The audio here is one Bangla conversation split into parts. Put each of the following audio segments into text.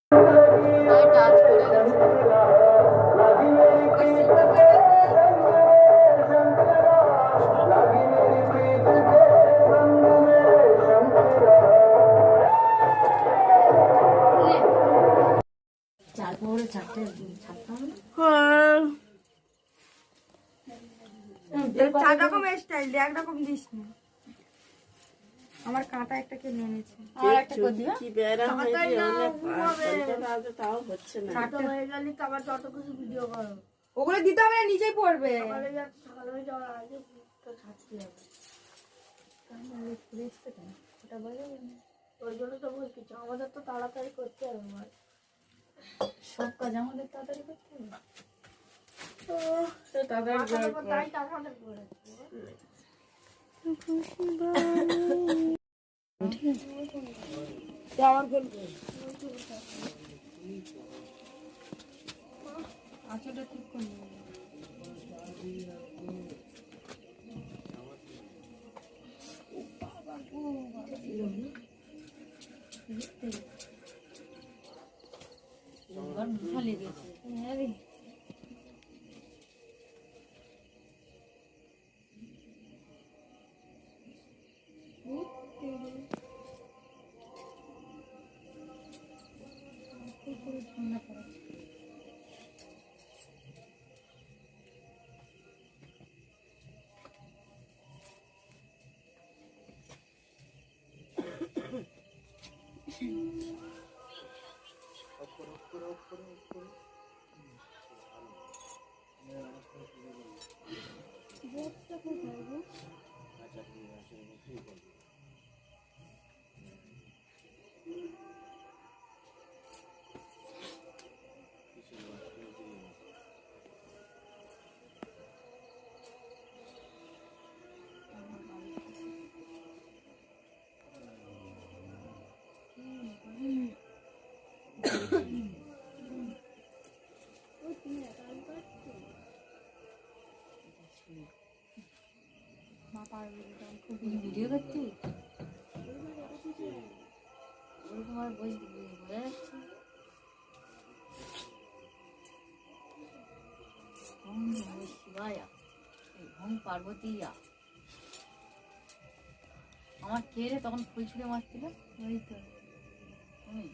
চার রকমের স্টাইল একরকম দিস না। আমার কাঁটা একটা কে নিয়েছে, আর একটা করে দিও। কি বেরা হয়েছে অনেক তাও হচ্ছে না। ছোট হয়ে গেলি তো আবার যত কিছু ভিডিও করো, ওগুলো দিতে হবে না, নিচেই পড়বে। সকালে যাওয়ার আগে তো ছাড়তে হবে। তাহলে ফ্রেশটা কেন ওটা বলে ওই জন্য তো বলছি আমাদের তো তাড়াতাড়ি করতে হবে। আমার সব কাজ আমাদের তাড়াতাড়ি করতে হবে। তো তাই আমাদের করে আমার বলবো আচ্ছাটা ঠিক করে ভালো গেছে। ঠান্ডা পড়ে ভিডিও করতে তোমার বোঝা যাচ্ছে। শিবায়া ওম পার্বতীয়া। আমার কে রে তখন ফুল ছুঁড়ে মারছিল? ওই তো তুমি।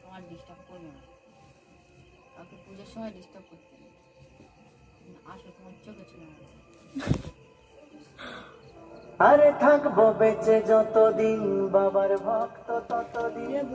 তোমার ডিস্টার্ব করবে না, কাউকে পুজোর সময় ডিস্টার্ব করতে নেই। আসো তোমার চোখে ছিল। আরে থাকবো বেঁচে যতদিন বাবার ভক্ত ততদিন।